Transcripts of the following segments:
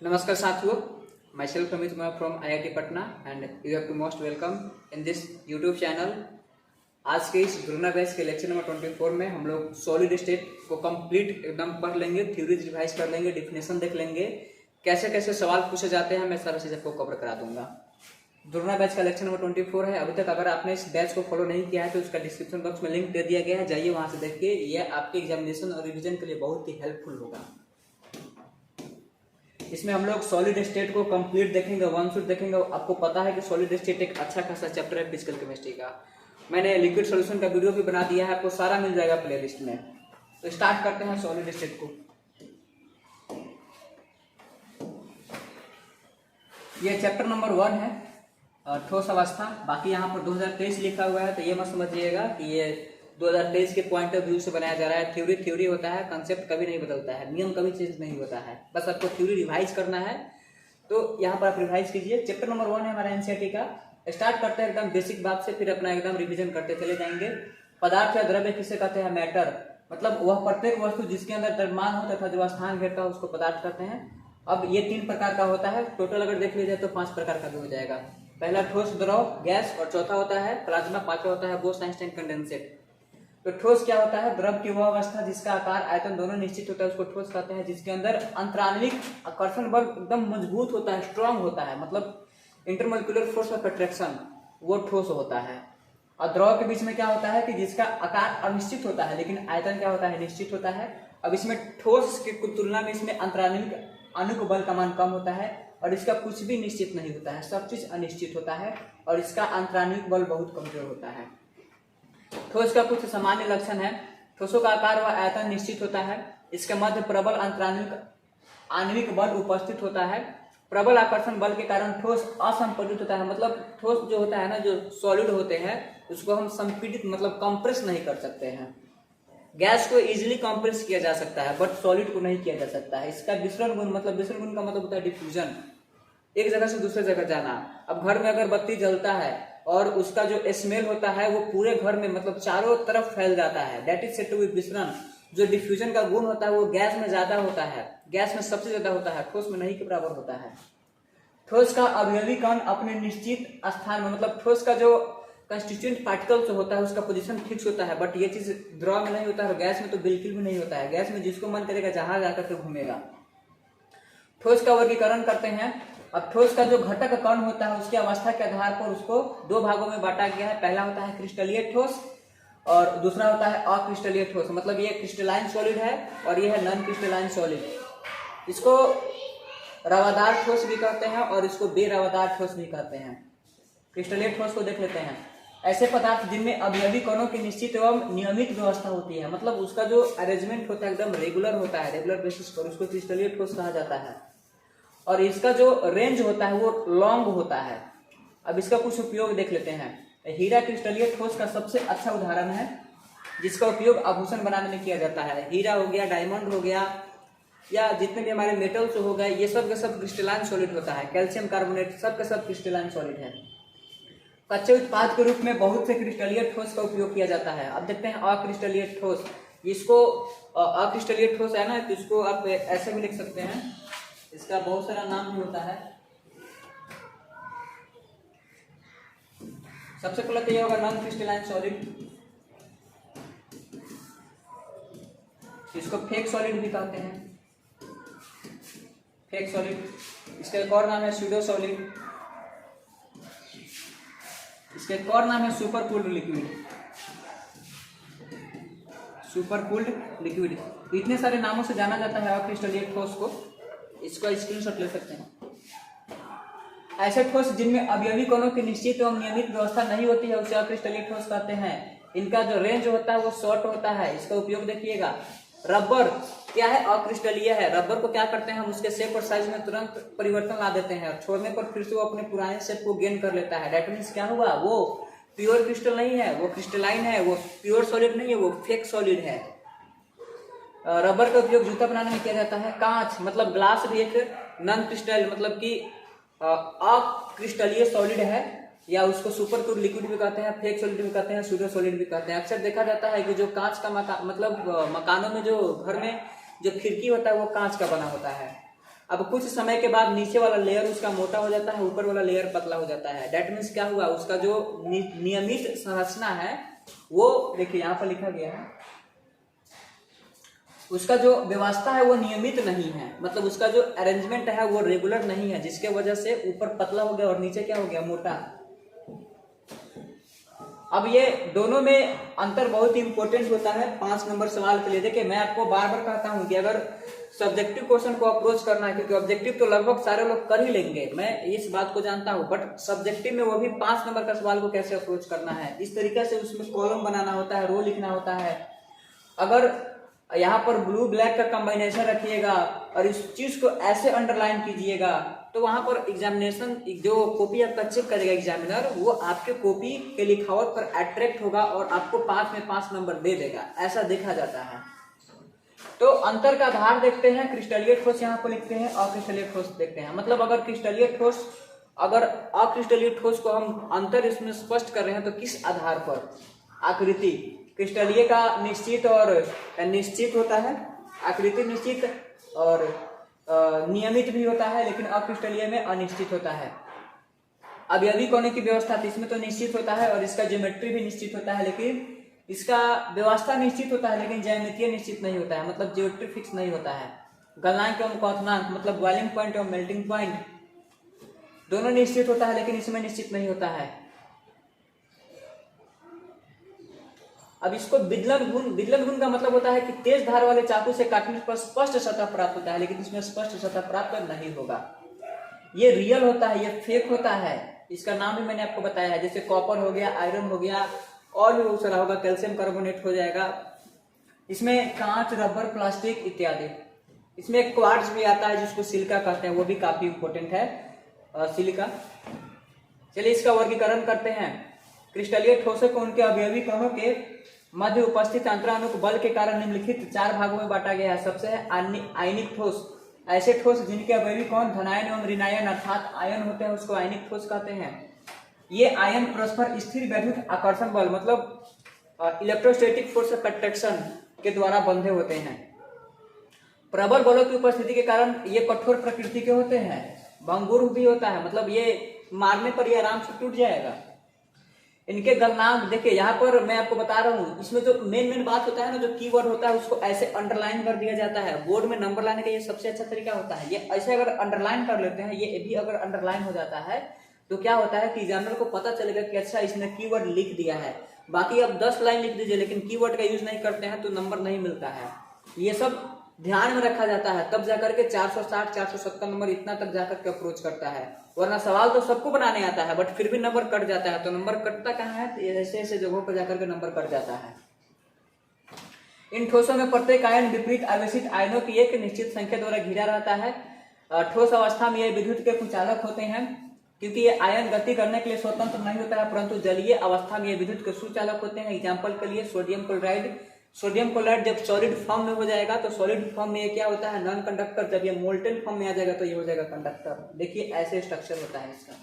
नमस्कार साथियों, myself Amit Kumar from IIT Patna and you have to most welcome in this YouTube channel. आज के इस ड्रोना बैच के लेक्चर नंबर 24 में हम लोग सॉलिड स्टेट को कंप्लीट एकदम पढ़ लेंगे, थ्योरीज रिवाइज कर लेंगे, डिफिनेशन देख लेंगे, कैसे कैसे सवाल पूछे जाते हैं मैं सारा चीज़ आपको कवर करा दूंगा। ड्रोना बैच का लेक्चर नंबर 24 है। अभी तक अगर आपने इस बैच को फॉलो नहीं किया है तो उसका डिस्क्रिप्शन बॉक्स में लिंक दे दिया गया है, जाइए वहाँ से देखिए। यह आपके एग्जामिनेशन और रिविजन के लिए बहुत ही हेल्पफुल होगा। इसमें हम लोग सॉलिड स्टेट को कंप्लीट देखेंगे, वन शॉट देखेंगे। आपको पता है कि सॉलिड स्टेट एक अच्छा खासा चैप्टर है फिजिकल केमिस्ट्री का। मैंने लिक्विड सॉल्यूशन का वीडियो भी बना दिया है, आपको सारा मिल जाएगा प्लेलिस्ट में। तो स्टार्ट करते हैं सॉलिड स्टेट को। ये चैप्टर नंबर 1 है, ठोस अवस्था। बाकी यहाँ पर 2023 लिखा हुआ है तो ये मत समझिएगा कि ये 2023 के पॉइंट ऑफ व्यू से बनाया जा रहा है। थ्योरी होता है, कंसेप्ट कभी नहीं बदलता है, नियम कभी चेंज नहीं होता है। बस आपको थ्योरी रिवाइज करना है तो यहाँ पर आप रिवाइज कीजिए। चैप्टर नंबर 1 है हमारा एनसीईआरटी का। स्टार्ट करते हैं एकदम बेसिक बात से, फिर अपना एकदम रिविजन करते चले जाएंगे। पदार्थ या द्रव्य किसे कहते हैं? मैटर। मतलब वह प्रत्येक वस्तु जिसके अंदर द्रव्यमान हो तथा जो स्थान घेरता है उसको पदार्थ कहते हैं। अब ये 3 प्रकार का होता है, टोटल अगर देख लीजिए तो 5 प्रकार का भी हो जाएगा। पहला ठोस, द्रव, गैस, और चौथा होता है प्लाज्मा, पांचवा होता है बोस-आइंस्टाइन कंडेंसेट। तो ठोस क्या होता है? द्रव की वह अवस्था जिसका आकार, आयतन दोनों निश्चित होता है उसको ठोस कहते हैं। जिसके अंदर अंतराणविक आकर्षण बल एकदम मजबूत होता है, स्ट्रांग होता है, मतलब इंटरमोलिकुलर फोर्स ऑफ अट्रैक्शन, वो ठोस होता है। और द्रव के बीच में क्या होता है कि जिसका आकार अनिश्चित होता है लेकिन आयतन क्या होता है? निश्चित होता है। अब इसमें ठोस की तुलना में इसमें अंतराणविक अणु बल का मान कम होता है और इसका कुछ भी निश्चित नहीं होता है, सब चीज अनिश्चित होता है और इसका अंतराणविक बल बहुत कमजोर होता है। ठोस का कुछ सामान्य लक्षण है। ठोसों का आकार व आयतन निश्चित होता है। इसके मध्य प्रबल अंतराणविक आणविक बल उपस्थित होता है। प्रबल आकर्षण बल के कारण ठोस असंपीडित होता है। मतलब ठोस जो होता है ना, जो सॉलिड होते हैं उसको हम संपीडित मतलब कंप्रेस नहीं कर सकते हैं। गैस को इजीली कंप्रेस किया जा सकता है बट सॉलिड को नहीं किया जा सकता है। इसका विसरण गुण, मतलब विसरण गुण का मतलब होता है डिफ्यूजन, एक जगह से दूसरे जगह जाना। अब घर में अगर बत्ती जलता है और उसका जो स्मेल होता है वो पूरे घर में मतलब चारों तरफ फैल जाता है, that is said to be विसरण। जो डिफ्यूजन का गुण होता है वो गैस में ज्यादा होता है, गैस में सबसे ज्यादा होता है, ठोस में नहीं के बराबर होता है। ठोस का अवयवी कण अपने निश्चित स्थान में, मतलब ठोस का जो कंस्टिट्यूएंट पार्टिकल होता है उसका पोजीशन फिक्स होता है, बट ये चीज द्रव में नहीं होता है और गैस में तो बिल्कुल भी नहीं होता है। गैस में जिसको मन करेगा जहां जाकर के घूमेगा। ठोस का वर्गीकरण करते हैं। अब ठोस का जो घटक कण होता है उसकी अवस्था के आधार पर उसको 2 भागों में बांटा गया है। पहला होता है क्रिस्टलीय ठोस और दूसरा होता है अक्रिस्टलीय ठोस। मतलब ये क्रिस्टलाइन सॉलिड है और ये है नॉन क्रिस्टलाइन सॉलिड। इसको रवादार ठोस भी कहते हैं और इसको बेरवादार ठोस भी कहते हैं। क्रिस्टलीय ठोस को देख लेते हैं। ऐसे पदार्थ जिनमें अवयवी कणों की निश्चित एवं नियमित व्यवस्था होती है, मतलब उसका जो अरेंजमेंट होता है एकदम रेगुलर होता है, रेगुलर बेसिस पर, उसको क्रिस्टलीय ठोस कहा जाता है। और इसका जो रेंज होता है वो लॉन्ग होता है। अब इसका कुछ उपयोग देख लेते हैं। हीरा क्रिस्टलीय ठोस का सबसे अच्छा उदाहरण है जिसका उपयोग आभूषण बनाने में किया जाता है। हीरा हो गया, डायमंड हो गया, या जितने भी हमारे मेटल्स हो गए, ये सब का सब क्रिस्टलाइन सॉलिड होता है। कैल्शियम कार्बोनेट सब का सब क्रिस्टलाइन सॉलिड है। कच्चे उत्पाद के रूप में बहुत से क्रिस्टलीय ठोस का उपयोग किया जाता है। अब देखते हैं अक्रिस्टलीय ठोस। इसको अक्रिस्टलीय ठोस है ना, तो इसको आप ऐसे भी लिख सकते हैं, इसका बहुत सारा नाम भी होता है। सबसे पहले तो ये होगा नॉन क्रिस्टलाइन सॉलिड, इसको फेक सॉलिड भी कहते हैं, फेक सॉलिड। इसका एक और नाम है स्यूडो सॉलिड, इसका एक और नाम है super cooled liquid, super cooled liquid. इतने सारे नामों से जाना जाता है अक्रिस्टलीय ठोस को। इसका स्क्रीनशॉट ले सकते हैं। ऐसे ठोस जिनमें अवयवी कणों की निश्चित एवं नियमित व्यवस्था नहीं होती है उसे अक्रिस्टलीय ठोस कहते हैं। इनका जो रेंज होता है वो शॉर्ट होता है। इसका उपयोग देखिएगा। रबर क्या है? अक्रिस्टलीय है। रबर को क्या करते हैं हम, उसके शेप और साइज में तुरंत परिवर्तन ला देते हैं और छोड़ने पर फिर से वो अपने पुराने शेप को गेन कर लेता है। दैट मीन्स क्या हुआ, वो प्योर क्रिस्टल नहीं है, वो क्रिस्टलाइन है, वो प्योर सॉलिड नहीं है, वो फेक सॉलिड है। रबर का उपयोग जूता बनाने में किया जाता है। कांच मतलब ग्लास भी एक नॉन क्रिस्टल मतलब कि अक्रिस्टलीय सॉलिड है, या उसको सुपर कूल्ड लिक्विड भी कहते हैं, फेक सॉलिड भी कहते हैं, सूडो सॉलिड भी कहते हैं। अक्सर देखा जाता है कि जो कांच का मतलब मकानों में जो घर में जो खिड़की होता है वो कांच का बना होता है। अब कुछ समय के बाद नीचे वाला लेयर उसका मोटा हो जाता है, ऊपर वाला लेयर पतला हो जाता है। दैट मीन्स क्या हुआ, उसका जो नियमित संरचना है वो देखिए यहाँ पर लिखा गया है, उसका जो व्यवस्था है वो नियमित नहीं है, मतलब उसका जो अरेंजमेंट है वो रेगुलर नहीं है, जिसके वजह से ऊपर पतला हो गया और नीचे क्या हो गया, मोटा। अब ये दोनों में अंतर बहुत ही इंपॉर्टेंट होता है 5 नंबर सवाल के लिए। देखिए मैं आपको बार बार कहता हूं कि अगर सब्जेक्टिव क्वेश्चन को अप्रोच करना है, क्योंकि ऑब्जेक्टिव तो लगभग सारे लोग कर ही लेंगे, मैं इस बात को जानता हूं, बट सब्जेक्टिव में वो भी 5 नंबर का सवाल को कैसे अप्रोच करना है, इस तरीके से उसमें कॉलम बनाना होता है, रो लिखना होता है। अगर यहाँ पर ब्लू ब्लैक का कॉम्बिनेशन रखिएगा और इस चीज को ऐसे अंडरलाइन कीजिएगा, तो वहां पर एग्जामिनेशन जो कॉपी आपका चेक करेगा एग्जामिनर, वो आपके कॉपी के लिखावट पर अट्रैक्ट होगा और आपको 5 में 5 नंबर दे देगा, ऐसा देखा जाता है। तो अंतर का आधार देखते हैं, क्रिस्टलीय ठोस यहाँ पर लिखते हैं, अक्रिस्टलीय ठोस देखते हैं। मतलब अगर क्रिस्टलीय ठोस, अगर अक्रिस्टलीय ठोस को हम अंतर इसमें स्पष्ट कर रहे हैं तो किस आधार पर, आकृति। क्रिस्टलीय का निश्चित और निश्चित होता है, आकृति निश्चित और नियमित भी होता है, लेकिन अक्रिस्टलीय में अनिश्चित होता है। अब यदि कोने की व्यवस्था थी, इसमें तो निश्चित होता है और इसका ज्योमेट्री भी निश्चित होता है, लेकिन इसका व्यवस्था निश्चित होता है लेकिन ज्यामितीय निश्चित नहीं होता है, मतलब ज्योमेट्री फिक्स नहीं होता है। गलनांक एवं क्वथनांक मतलब बॉइलिंग पॉइंट और मेल्टिंग पॉइंट दोनों निश्चित होता है लेकिन इसमें निश्चित नहीं होता है। अब इसको विदलन गुण का मतलब होता है कि तेज धार वाले चाकू से काटने पर स्पष्ट सतह प्राप्त होता है, लेकिन इसमें स्पष्ट सतह प्राप्त नहीं होगा। ये रियल होता है, ये फेक होता है, इसका नाम भी मैंने आपको बताया है, जैसे कॉपर हो गया, आयरन हो गया, और भी बहुत सारा होगा, कैल्शियम कार्बोनेट हो जाएगा, इसमें कांच, रबर, प्लास्टिक इत्यादि। इसमें क्वार्ट्ज भी आता है जिसको सिलिका कहते हैं, वो भी काफी इंपोर्टेंट है, सिलिका। चलिए इसका वर्गीकरण करते हैं। क्रिस्टलीय ठोसों को उनके अवयवी कणों के मध्य उपस्थित अंतराणु बल के कारण निम्नलिखित 4 भागों में बांटा गया है। सबसे है आयनिक ठोस, ऐसे ठोस जिनके अवयवी कौन धनायन एवं ऋणायन अर्थात आयन होते हैं उसको आयनिक ठोस कहते हैं। ये आयन परस्पर स्थिर वैद्युत आकर्षण बल मतलब इलेक्ट्रोस्टैटिक फोर्स ऑफ अट्रैक्शन के द्वारा बंधे होते हैं। प्रबल बलों की उपस्थिति के कारण ये कठोर प्रकृति के होते हैं, भंगुर भी होता है, मतलब ये मारने पर ये आराम से टूट जाएगा। इनके गलनांक देखिए यहाँ पर मैं आपको बता रहा हूँ, इसमें जो मेन बात होता है ना, जो कीवर्ड होता है उसको ऐसे अंडरलाइन कर दिया जाता है। बोर्ड में नंबर लाने का ये सबसे अच्छा तरीका होता है, ये ऐसे अगर अंडरलाइन कर लेते हैं, ये भी अगर अंडरलाइन हो जाता है तो क्या होता है कि एग्जामिनर को पता चलेगा कि अच्छा इसने कीवर्ड लिख दिया है। बाकी अब 10 लाइन लिख दीजिए लेकिन कीवर्ड का यूज नहीं करते हैं तो नंबर नहीं मिलता है। ये सब ध्यान में रखा जाता है, तब जाकर के 460 470 नंबर इतना तक जाकर के अप्रोच करता है, वरना सवाल तो सबको बनाने आता है बट फिर भी नंबर कट जाता है। तो नंबर कटता कहाँ है, तो ऐसे ऐसे जगहों पर जाकर के नंबर कट जाता है। इन ठोसों में प्रत्येक आयन विपरीत आवेशित आयनों की एक निश्चित संख्या द्वारा घिरा रहता है। ठोस अवस्था में ये विद्युत के कुचालक होते हैं, क्योंकि ये आयन गति करने के लिए स्वतंत्र नहीं होता है, परंतु जलीय अवस्था में ये विद्युत के सुचालक होते हैं। एग्जाम्पल के लिए सोडियम क्लोराइड जब सॉलिड फॉर्म में हो जाएगा तो सॉलिड फॉर्म में ये क्या होता है, नॉन कंडक्टर। जब ये मोल्टेन फॉर्म में आ जाएगा तो ये हो जाएगा कंडक्टर। देखिए ऐसे स्ट्रक्चर होता है इसका।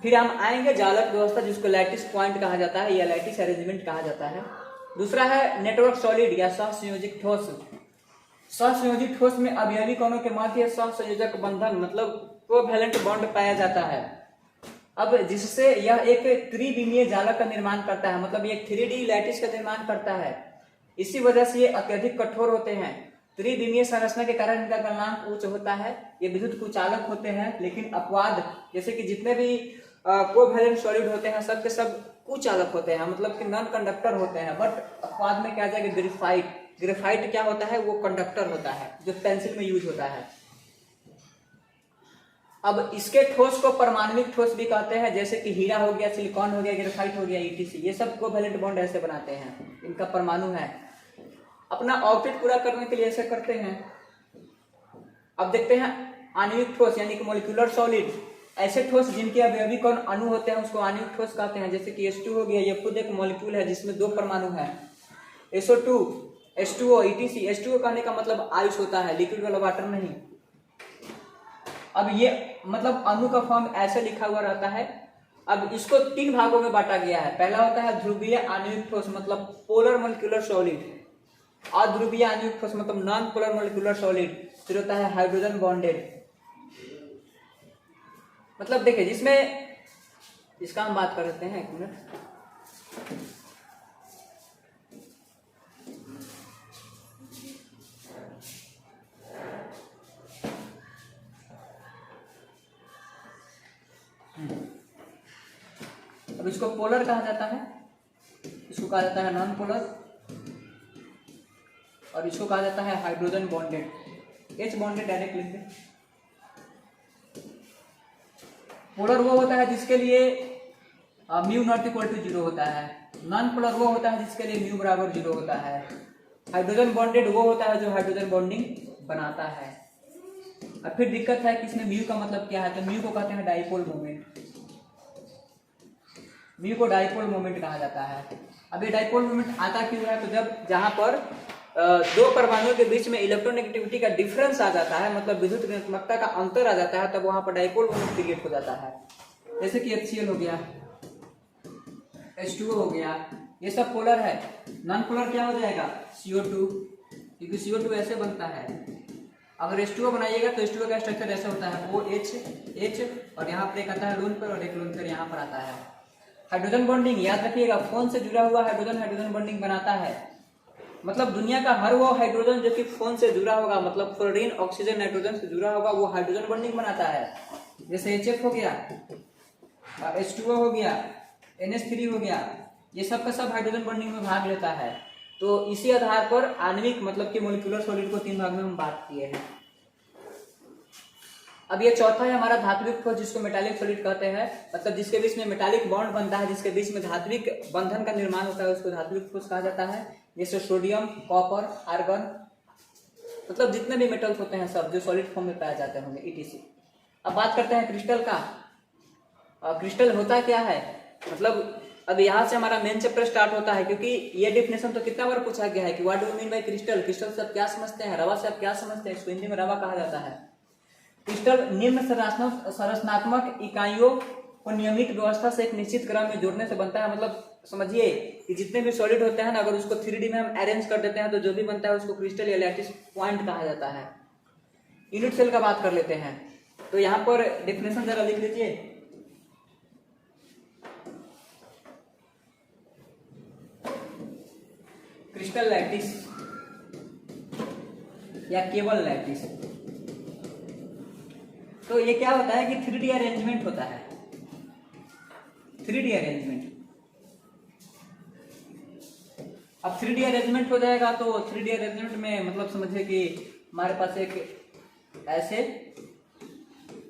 फिर हम आएंगे जालक व्यवस्था जिसको लैटिस पॉइंट कहा जाता है या लैटिस अरेंजमेंट कहा जाता है। दूसरा है नेटवर्क सॉलिड या सहसंयोजित ठोस। सहसंयोजित ठोस में अवयवी कणों के मध्य सहसंयोजक बंधन मतलब कोवैलेंट बॉन्ड पाया जाता है, अब जिससे यह एक त्रिविमीय जालक का निर्माण करता है, मतलब ये 3D लैटिस का निर्माण करता है। इसी वजह से ये अत्यधिक कठोर होते हैं। त्रिविमीय संरचना के कारण इनका गलनांक उच्च होता है। ये विद्युत कुचालक होते हैं, लेकिन अपवाद जैसे कि जितने भी कोवैलेंट सॉलिड होते हैं सब के सब कुचालक होते हैं, मतलब कि नॉन कंडक्टर होते हैं। बट अपवाद में क्या आ जाएगा, ग्रेफाइट क्या होता है, वो कंडक्टर होता है जो पेंसिल में यूज होता है। अब इसके ठोस को परमाणविक ठोस भी कहते हैं, जैसे कि हीरा हो गया, सिलिकॉन हो गया, ग्रेफाइट हो गया, ईटीसी। ये सब कोवैलेंट बॉन्ड ऐसे बनाते हैं, इनका परमाणु है। अपना ऑब्जेक्ट पूरा करने के लिए ऐसे करते हैं। अब देखते हैं आणविक ठोस यानी कि मॉलिक्यूलर सॉलिड। ऐसे ठोस जिनके अवयवी कण अणु होते हैं उसको आणविक ठोस कहते हैं, जैसे कि H2 हो गया, ये खुद एक मॉलिक्यूल है जिसमें 2 परमाणु है। SO2, H2O, ETC। H2O कहने का मतलब आइस होता है, लिक्विड वाला वाटर नहीं। अब ये मतलब अणु का फॉर्म ऐसे लिखा हुआ रहता है। अब इसको 3 भागों में बांटा गया है। पहला होता है ध्रुवीय आणविक ठोस मतलब पोलर मॉलिक्यूलर सॉलिड, अध्रुवीय आणविक ठोस मतलब नॉन पोलर मॉलिक्यूलर सॉलिड, फिर होता है हाइड्रोजन बॉन्डेड। मतलब देखिए जिसमें इसका हम बात कर लेते हैं, एक मिनट। अब इसको पोलर कहा जाता है, इसको कहा जाता है नॉन पोलर, और इसको कहा जाता है hydrogen bonded. H bonded direct लिख दे। पोलर वो होता है जिसके लिए म्यू नॉट इक्वल टू 0 होता है। नॉन पोलर वो होता है जिसके लिए म्यू बराबर 0 होता है। हाइड्रोजन बॉन्डेड वो होता है जो हाइड्रोजन बॉन्डिंग बनाता है। अब फिर दिक्कत है कि इसमें म्यू का मतलब क्या है, तो म्यू को कहते हैं डाइपोल मोमेंट। म्यू को डाइपोल मोमेंट कहा जाता है। अब ये डाइपोल मोमेंट आता क्यों है, तो जब जहां पर दो परमाणुओं के बीच में इलेक्ट्रोनेगेटिविटी का डिफरेंस आ जाता है, मतलब विद्युत ऋणात्मकता का अंतर आ जाता है, तब वहां पर डाइपोल मोमेंट क्रिएट हो जाता है। जैसे कि HCl हो गया, H2O हो गया, ये सब पोलर है। नॉन पोलर क्या हो जाएगा, CO2, क्योंकि CO2 ऐसे बनता है। अगर H2O बनाइएगा तो H2O का स्ट्रक्चर ऐसा होता है, OH H, और यहाँ पर एक आता है लोन पर और एक लोन पर यहाँ पर आता है। हाइड्रोजन बॉन्डिंग याद रखिएगा, फोन से जुड़ा हुआ हाइड्रोजन हाइड्रोजन बॉन्डिंग बनाता है। मतलब दुनिया का हर वो हाइड्रोजन जो कि फोन से जुड़ा होगा, मतलब फ्लोरीन ऑक्सीजन नाइट्रोजन से जुड़ा होगा, वो हाइड्रोजन बॉन्डिंग बनाता है। जैसे HF हो गया, H2O हो गया, NH3 हो गया, ये सब का सब हाइड्रोजन बॉन्डिंग में भाग लेता है। तो इसी आधार पर आणविक मतलब कि मोलिकुलर सॉलिड को 3 भाग में हम बांट किए हैं। अब ये चौथा है हमारा धात्विक ठोस, जिसको मेटालिक सॉलिड कहते हैं। मतलब जिसके बीच में मेटालिक बॉन्ड बनता है, जिसके बीच में धात्विक बंधन का निर्माण होता है, उसको धात्विक ठोस कहा जाता है। जैसे सोडियम, कॉपर, आर्गन, मतलब जितने भी मेटल्स होते हैं सब जो सॉलिड फॉर्म में पाए जाते होंगे, ETC। अब बात करते हैं क्रिस्टल का। क्रिस्टल होता क्या है, मतलब अब यहाँ से हमारा मेन चैप्टर स्टार्ट होता है, क्योंकि ये डेफिनेशन तो कितना बार पूछा गया है कि what do you mean by crystal. Crystal से आप क्या समझते हैं, रवा से आप क्या समझते हैं, इसको हिंदी में रवा कहा जाता है। क्रिस्टल निम्न संरचनात्मक इकाइयों को नियमित व्यवस्था से एक निश्चित क्रम में जोड़ने से बनता है। मतलब समझिए कि जितने भी सॉलिड होते हैं ना, अगर उसको 3D में हम अरेंज कर देते हैं तो जो भी बनता है उसको क्रिस्टल या लैटिस पॉइंट कहा जाता है। यूनिट सेल का बात कर लेते हैं, तो यहाँ पर डेफिनेशन जरा लिख लीजिए। क्रिस्टल लैटिस या केवल लैटिस, तो ये क्या होता है कि 3D अरेंजमेंट होता है। 3D अरेंजमेंट, अब 3D अरेंजमेंट हो जाएगा तो 3D अरेंजमेंट में मतलब समझिए कि हमारे पास एक ऐसे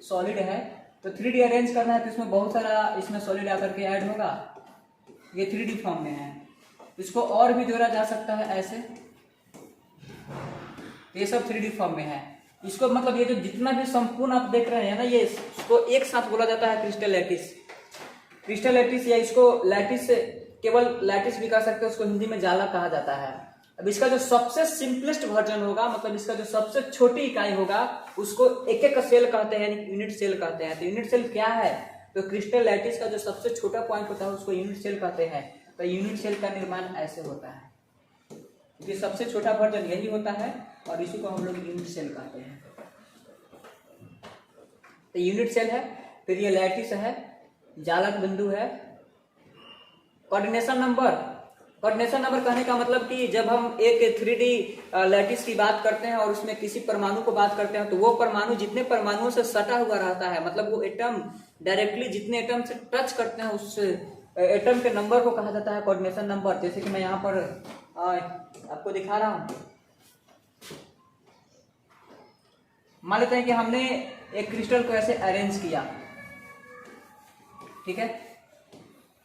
सॉलिड है, तो 3D अरेंज करना है तो इसमें बहुत सारा इसमें सॉलिड आकर के ऐड होगा। ये 3D फॉर्म में है, इसको और भी जोड़ा जा सकता है ऐसे, ये सब 3D फॉर्म में है। इसको मतलब ये जो जितना भी संपूर्ण आप देख रहे हैं ना, ये इसको एक साथ बोला जाता है क्रिस्टल लैटिस। क्रिस्टल लैटिस या इसको लैटिस से केवल लैटिस भी कह सकते हैं, उसको हिंदी में जाला कहा जाता है। अब इसका जो सबसे सिंपलेस्ट वर्जन होगा, मतलब इसका जो सबसे छोटी इकाई होगा, उसको एक एक सेल कहते हैं, यूनिट सेल कहते हैं। तो यूनिट सेल क्या है, तो क्रिस्टल लैटिस का जो सबसे छोटा पॉइंट होता है उसको यूनिट सेल कहते हैं। तो यूनिट सेल का निर्माण ऐसे होता है, क्योंकि सबसे छोटा वर्जन यही होता है और इसी को हम लोग यूनिट सेल कहते हैं। तो यूनिट सेल है, फिर ये लैटिस है, जालक बिंदु है। कोऑर्डिनेशन नंबर, कोऑर्डिनेशन नंबर कहने का मतलब कि जब हम एक 3D लैटिस की बात करते हैं और उसमें किसी परमाणु को बात करते हैं, तो वो परमाणु जितने परमाणुओं से सटा हुआ रहता है, मतलब वो एटम डायरेक्टली जितने एटम से टच करते हैं उस एटम के नंबर को कहा जाता है कोऑर्डिनेशन नंबर। जैसे कि मैं यहाँ पर आपको दिखा रहा हूँ। मान लेते हैं कि हमने एक क्रिस्टल को ऐसे अरेंज किया, ठीक है।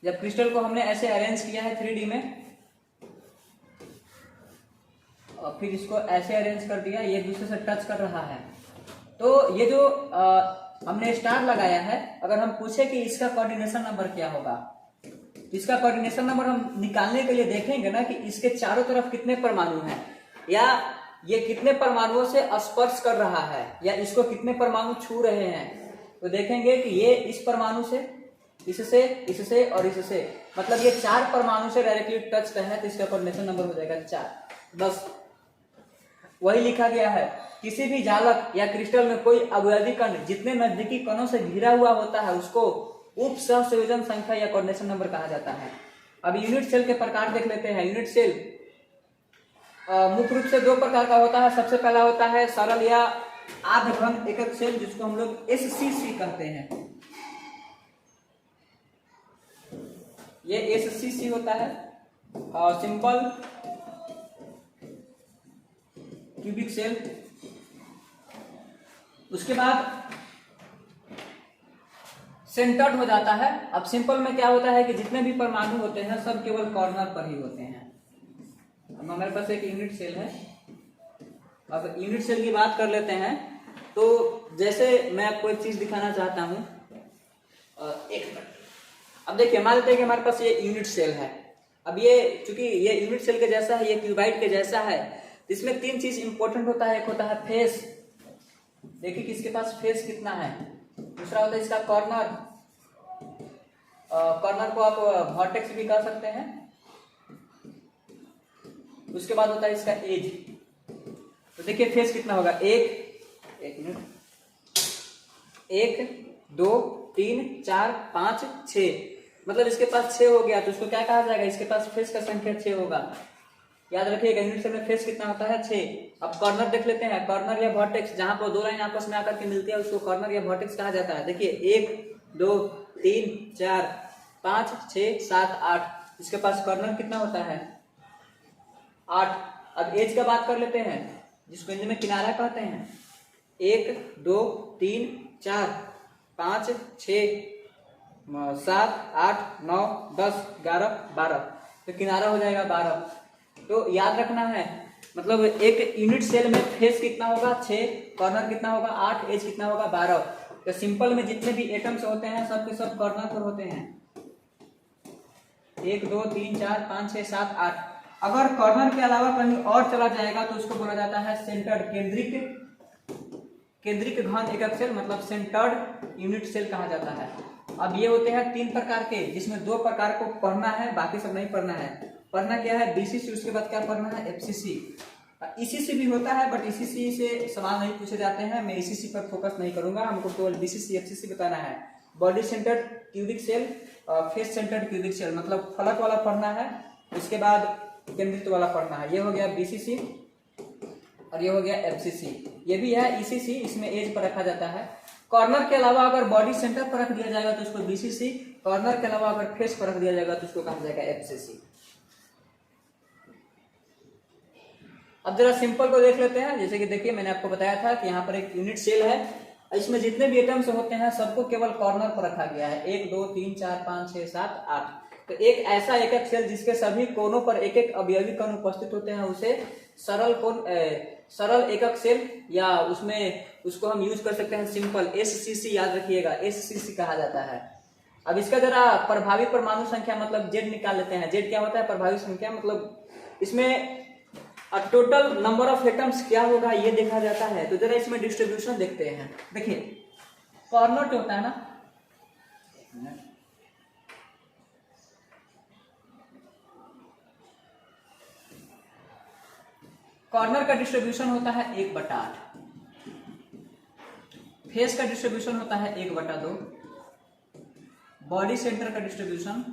जब क्रिस्टल को हमने ऐसे अरेंज किया है 3D में, और फिर इसको ऐसे अरेंज कर दिया, ये दूसरे से टच कर रहा है, तो ये जो हमने स्टार लगाया है, अगर हम पूछे कि इसका कोऑर्डिनेशन नंबर क्या होगा, इसका कोऑर्डिनेशन नंबर हम निकालने के लिए देखेंगे ना कि इसके चारों तरफ कितने परमाणु हैं, या ये कितने परमाणुओं से स्पर्श कर रहा है, या इसको कितने परमाणु छू रहे हैं। तो देखेंगे कि ये इस परमाणु से, इससे, इससे और इससे, मतलब ये 4 परमाणु से डायरेक्टली टच है, तो इसका कोऑर्डिनेशन नंबर हो जाएगा 4। बस वही लिखा गया है। किसी भी जालक या क्रिस्टल में कोई अवयवी कण जितने नजदीकी कणों से घिरा हुआ होता है उसको उप सहसंयोजन संख्या या कोऑर्डिनेशन नंबर कहा जाता है। अब यूनिट सेल के प्रकार देख लेते हैं। यूनिट सेल मुख्य रूप से दो प्रकार का होता है। सबसे पहला होता है सरल या आधघन एकक सेल, जिसको हम लोग SCC कहते हैं। ये SCC होता है, सिंपल क्यूबिक सेल। उसके बाद सेंटर्ड हो जाता है। अब सिंपल में क्या होता है कि जितने भी परमाणु होते हैं सब केवल कॉर्नर पर ही होते हैं। अब हमारे पास एक यूनिट सेल है। अब यूनिट सेल की बात कर लेते हैं। तो जैसे मैं आपको एक चीज दिखाना चाहता हूं, एक मिनट। अब देखिए, मान लेते हैं कि हमारे पास ये यूनिट सेल है। अब ये चूंकि ये यूनिट सेल के जैसा है, ये क्यूबाइड के जैसा है, इसमें तीन चीज इंपॉर्टेंट होता है। एक होता है फेस, देखिए कि इसके पास फेस कितना है। दूसरा होता है इसका कॉर्नर, कॉर्नर को आप वर्टेक्स भी कह सकते हैं। उसके बाद होता है इसका एज। तो देखिए फेस कितना होगा, एक मिनट, 1 2 3 4 5 6, मतलब इसके पास 6 हो गया। तो इसको क्या कहा जाएगा, इसके पास फेस का संख्या 6 होगा। याद रखिएगा यूनिट सेल में फेस कितना होता है, 6। अब कॉर्नर देख लेते हैं। कॉर्नर या वर्टेक्स, जहां पर दो लाइन आपस में आकर के मिलती है उसको कॉर्नर या वर्टेक्स कहा जाता है। देखिए 1 2 3 4 5 6 7 8, इसके पास कॉर्नर कितना होता है, 8। अब एज का बात कर लेते हैं, जिसको हिंदी में किनारा कहते हैं। 1 2 3 4 5 6 7 8 9 10 11 12, तो किनारा हो जाएगा 12। तो याद रखना है, मतलब एक यूनिट सेल में फेस कितना होगा 6, कॉर्नर कितना होगा 8, एज कितना होगा 12। तो सिंपल में जितने भी एटम्स होते हैं सब के सब कॉर्नर पर होते हैं। 1 2 3 4 5 6 7 8। अगर कॉर्नर के अलावा कहीं और चला जाएगा तो उसको बोला जाता है सेंटर्ड, केंद्रिक घन एकक सेल, मतलब सेंटर्ड यूनिट सेल कहा जाता है। अब ये होते हैं 3 प्रकार के, जिसमें 2 प्रकार को पढ़ना है, बाकी सब नहीं पढ़ना है। पढ़ना क्या है, BCC, उसके बाद क्या पढ़ना है, FCC। ECC भी होता है, बट ECC से सवाल नहीं पूछे जाते हैं। मैं ECC पर फोकस नहीं करूंगा, हमको केवल BCC FCC बताना है। Body centred cubic cell, face centred cubic cell, मतलब फलक वाला पढ़ना है। उसके बाद केंद्रित वाला पढ़ना है। ये हो गया BCC और ये हो गया FCC। ये भी है ECC, इसमें एज पर रखा जाता है। कॉर्नर के अलावा अगर बॉडी सेंटर पर रख दिया जाएगा तो उसको BCC, कॉर्नर के अलावा अगर फेस पर रख दिया जाएगा तो उसको कहा जाएगा FCC। अब जरा सिंपल को देख लेते हैं। जैसे कि देखिए, मैंने आपको बताया था कि यहाँ पर एक यूनिट सेल है, इसमें जितने भी एटम्स होते हैं सबको केवल कॉर्नर पर रखा गया है। 1 2 3 4 5 6 7 8। तो एक ऐसा एकक सेल जिसके सभी कोनों पर एक एक अवयवी कण उपस्थित होते हैं उसे सरल एकक सेल, या उसको हम यूज कर सकते हैं सिंपल SCC। याद रखिएगा, SCC कहा जाता है। अब इसका जरा प्रभावी परमाणु संख्या मतलब Z निकाल लेते हैं। Z क्या होता है, प्रभावी संख्या, मतलब इसमें टोटल नंबर ऑफ एटम्स क्या होगा ये देखा जाता है। तो जरा इसमें डिस्ट्रीब्यूशन देखते हैं। देखिए कॉर्नर जो होता है ना, कॉर्नर का डिस्ट्रीब्यूशन होता है 1/8, फेस का डिस्ट्रीब्यूशन होता है 1/2, बॉडी सेंटर का डिस्ट्रीब्यूशन,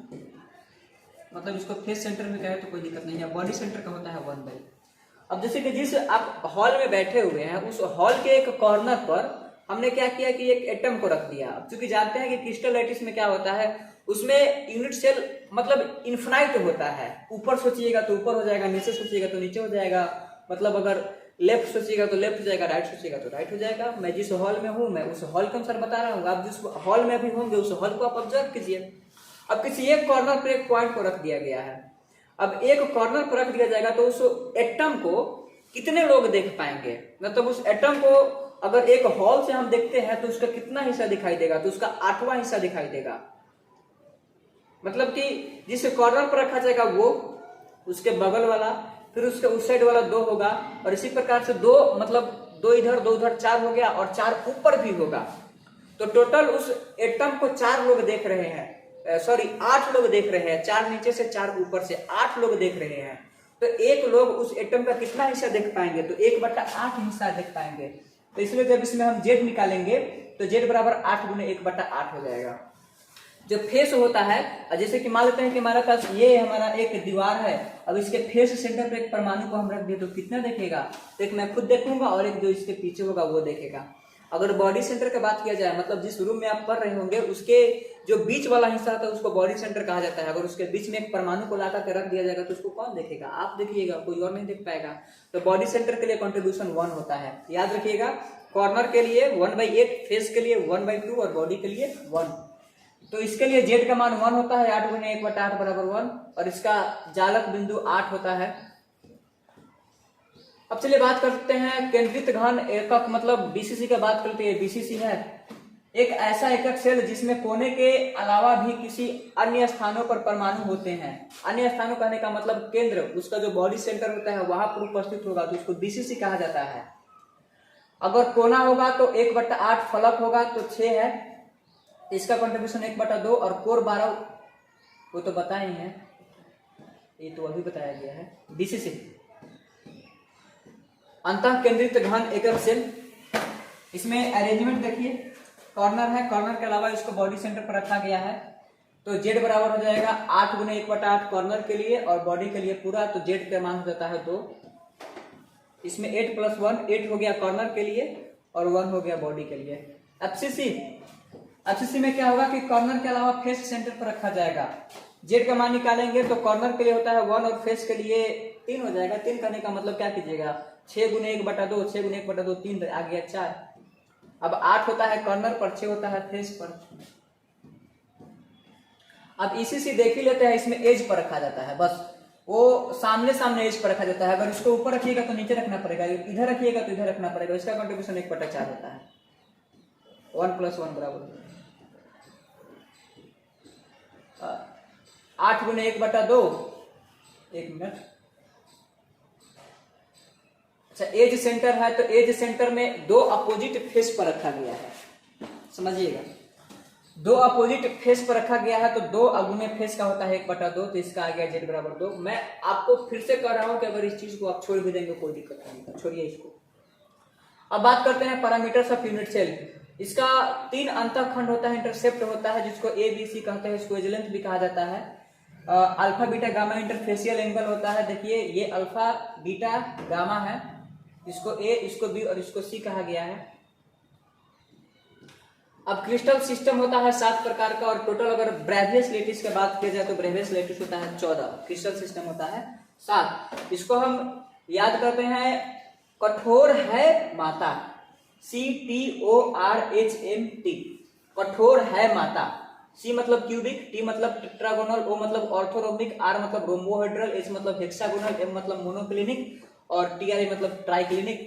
मतलब इसको फेस सेंटर में कहे तो कोई दिक्कत नहीं है, बॉडी सेंटर का होता है 1/। अब जैसे कि जिस आप हॉल में बैठे हुए हैं उस हॉल के एक कॉर्नर पर हमने क्या किया कि एक एटम को रख दिया। अब चूंकि जानते हैं कि क्रिस्टल लैटिस में क्या होता है, उसमें यूनिट सेल मतलब इन्फिनाइट होता है। ऊपर सोचिएगा तो ऊपर हो जाएगा, नीचे सोचिएगा तो नीचे हो जाएगा, मतलब अगर लेफ्ट सोचिएगा तो लेफ्ट हो जाएगा, राइट सोचिएगा तो राइट हो जाएगा। मैं जिस हॉल में हूँ मैं उस हॉल के अनुसार बता रहा हूँ, आप जिस हॉल में अभी होंगे उस हॉल को आप ऑब्जर्व कीजिए। अब किसी एक कॉर्नर पर एक पॉइंट को रख दिया गया है। अब एक कॉर्नर पर रख दिया जाएगा तो उस एटम को कितने लोग देख पाएंगे, मतलब उस एटम को अगर एक हॉल से हम देखते हैं तो उसका कितना हिस्सा दिखाई देगा, तो उसका 8वां हिस्सा दिखाई देगा। मतलब कि जिस कॉर्नर पर रखा जाएगा वो, उसके बगल वाला, फिर उसके उस साइड वाला 2 होगा, और इसी प्रकार से 2 मतलब 2 इधर 2 उधर 4 हो गया, और 4 ऊपर भी होगा। तो टोटल उस एटम को 4 लोग देख रहे हैं, 8 लोग देख रहे हैं। 4 नीचे से 4 ऊपर से 8 लोग देख रहे हैं। तो एक लोग उस एटम का कितना हिस्सा देख पाएंगे, तो 1/8 हिस्सा देख पाएंगे। तो इसलिए जब इसमें हम जेड निकालेंगे तो जेड बराबर 8 गुने 1/8 हो जाएगा। जो फेस होता है, जैसे कि मान लेते हैं कि हमारे पास ये हमारा एक दीवार है, अब इसके फेस सेंटर पे एक परमाणु को हम रख दिए तो कितना देखेगा, तो एक मैं खुद देखूंगा और एक जो इसके पीछे होगा वो देखेगा। अगर बॉडी सेंटर की बात किया जाए, मतलब जिस रूम में आप पढ़ रहे होंगे उसके जो बीच वाला हिस्सा होता है उसको बॉडी सेंटर कहा जाता है। अगर उसके बीच में एक परमाणु को लाकर के रख दिया जाएगा तो उसको कौन देखेगा, आप देखिएगा, कोई और नहीं देख पाएगा। तो बॉडी सेंटर के लिए कंट्रीब्यूशन 1 होता है, याद रखिएगा। कॉर्नर के लिए 1/8, फेस के लिए 1/2 और बॉडी के लिए 1। तो इसके लिए जेड का मान 1 होता है, 8 गुने 1/8 बराबर 1, और इसका जालक बिंदु 8 होता है। अब चलिए बात करते हैं केंद्रित घन एकक, मतलब बीसीसी का बात करते हैं। बीसीसी है एक ऐसा एकक सेल जिसमें कोने के अलावा भी किसी अन्य स्थानों पर परमाणु होते हैं। अन्य स्थानों कहने का मतलब केंद्र, उसका जो बॉडी सेंटर होता है वहां पर उपस्थित होगा तो उसको बीसीसी कहा जाता है। अगर कोना होगा तो 1/8, फलक होगा तो 6 है, इसका कंट्रीब्यूशन 1/2, और कोर 12, वो तो बताए ही है, ये तो अभी बताया गया है। बीसीसी अंतः केंद्रित घन एकक सेल। इसमें अरेंजमेंट देखिए, कॉर्नर है, कॉर्नर के अलावा इसको बॉडी सेंटर पर रखा गया है। तो जेड बराबर हो जाएगा 8 गुने 1/8 कॉर्नर के लिए और बॉडी के लिए पूरा, तो जेड का मान हो जाता है 2। इसमें 8 + 1, 8 हो गया कॉर्नर के लिए और 1 हो गया बॉडी के लिए। एफसीसी में क्या होगा कि कॉर्नर के अलावा फेस सेंटर पर रखा जाएगा। जेड का मान निकालेंगे तो कॉर्नर के लिए होता है 1 और फेस के लिए 3 हो जाएगा। 3 करने का मतलब क्या कीजिएगा, 6 गुने 1/2, 6 गुने 1/2 3, आ गया 4। अब 8 होता है कॉर्नर पर, 6 होता है फेस पर। अब इसी देख ही लेते हैं, इसमें एज पर रखा जाता है, बस वो सामने सामने एज पर रखा जाता है। अगर इसको ऊपर रखिएगा तो नीचे रखना पड़ेगा, इधर रखिएगा तो इधर रखना पड़ेगा। इसका कंट्रीब्यूशन 1/4 होता है। 1 + 1 बराबर 8 गुने 1/2, 1 मिनट। अच्छा, एज सेंटर है तो एज सेंटर में 2 अपोजिट फेस पर रखा गया है, समझिएगा। 2 अपोजिट फेस पर रखा गया है तो 2 अगुने फेस का होता है 1/2, तो इसका आ गया जेड बराबर 2। मैं आपको फिर से कह रहा हूं कि अगर इस चीज को आप छोड़ भी देंगे कोई दिक्कत नहीं, छोड़िए इसको। अब बात करते हैं पैरामीटर्स ऑफ यूनिट सेल। इसका 3 अंतःखंड होता है, इंटरसेप्ट होता है, जिसको ABC कहते हैं, इसको एजलेंथ भी कहा जाता है। Alpha beta gamma interfacial angle होता है। देखिए ये अल्फा बीटा गामा है, इसको A, इसको B और इसको C कहा गया है। अब क्रिस्टल सिस्टम होता है 7 प्रकार का, और टोटल अगर ब्रेवियस लेटिस की बात की जाए तो ब्रेवियस लेटिस होता है 14, क्रिस्टल सिस्टम होता है 7। इसको हम याद करते हैं, कठोर है माता, CTORHMT, कठोर है माता। C मतलब क्यूबिक, T मतलब टेट्रागोनल, O मतलब ऑर्थोरोम्बिक, R मतलब रोम्बोहेड्रल, H मतलब हेक्सागोनल, M मतलब मोनोक्लिनिक और TRA मतलब ट्राइक्लिनिक।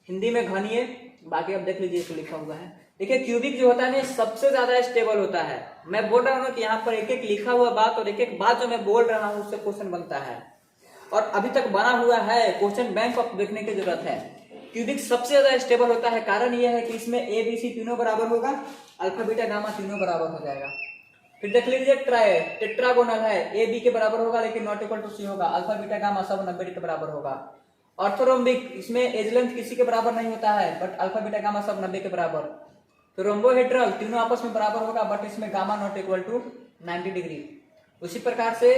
हिंदी में घनीय, बाकी आप देख लीजिए, इसको लिखा हुआ है। देखिए क्यूबिक जो होता है ना सबसे ज्यादा स्टेबल होता है। मैं बोल रहा हूँ कि यहाँ पर एक एक लिखा हुआ बात और एक एक बात जो मैं बोल रहा हूँ उससे क्वेश्चन बनता है, और अभी तक बना हुआ है, क्वेश्चन बैंक ऑफ देखने की जरूरत है। क्यूबिक सबसे ज्यादा स्टेबल होता है, कारण यह है कि इसमें ABC तीनों बराबर होगा, अल्फा बीटा गामा तीनों बराबर हो जाएगा। फिर देख लीजिए टेट्रागोनल है, AB के बराबर होगा लेकिन नॉट इक्वल टू C होगा, अल्फा बीटा गामा सब 90 के बराबर होगा। ऑर्थोरोम्बिक, इसमें एज लेंथ किसी के बराबर नहीं होता है, बट अल्फा बीटा गामा सब 90 के बराबर। तो रोम्बोहेड्रल तीनों आपस में बराबर होगा, बट इसमें gamma not equal to 90 degree. उसी प्रकार से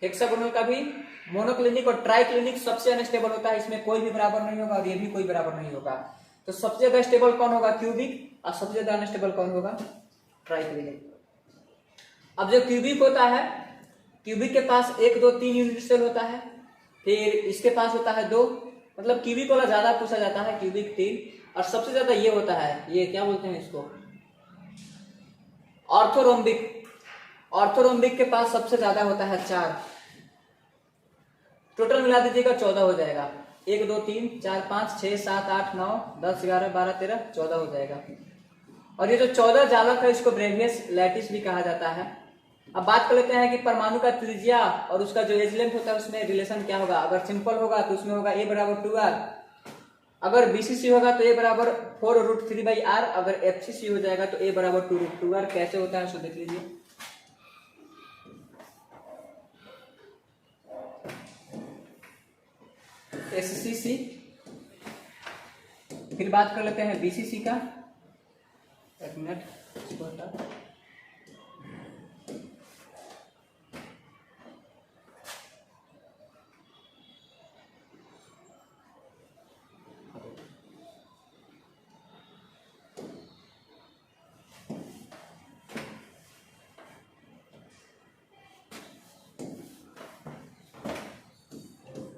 हेक्सागोनल का भी मोनोक्लिनिक और ट्राइक्लिनिक सबसे अनस्टेबल होता है, इसमें कोई भी बराबर नहीं होगा और ये भी कोई बराबर नहीं होगा। तो सबसे ज्यादा स्टेबल कौन होगा, क्यूबिक, और सबसे ज्यादा अनस्टेबल कौन होगा, ट्राइक्लिनिक। अब जो क्यूबिक होता है, क्यूबिक के पास 1 2 3 यूनिट सेल होता है, फिर इसके पास होता है 2, मतलब क्यूबिक वाला ज्यादा पूछा जाता है, क्यूबिक 3, और सबसे ज्यादा ये होता है, ये क्या बोलते हैं इसको, ऑर्थोरोम्बिक। ऑर्थोरोम्बिक के पास सबसे ज्यादा होता है 4। टोटल मिला दीजिएगा 14 हो जाएगा। 1 2 3 4 5 6 7 8 9 10 11 12 13 14 हो जाएगा। और ये जो 14 जालक है इसको ब्रेवियस लैटिस भी कहा जाता है। अब बात कर लेते हैं कि परमाणु का त्रिज्या और उसका जो एज लेंथ होता है उसमें रिलेशन क्या होगा। अगर सिंपल होगा तो उसमें होगा A बराबर 2R, अगर BCC होगा तो A बराबर 4√3/R, अगर FCC हो जाएगा तो A बराबर 2√2R। कैसे होता है उसको देख लीजिए। SCC, फिर बात कर लेते हैं BCC का। एक मिनट इसको हटा।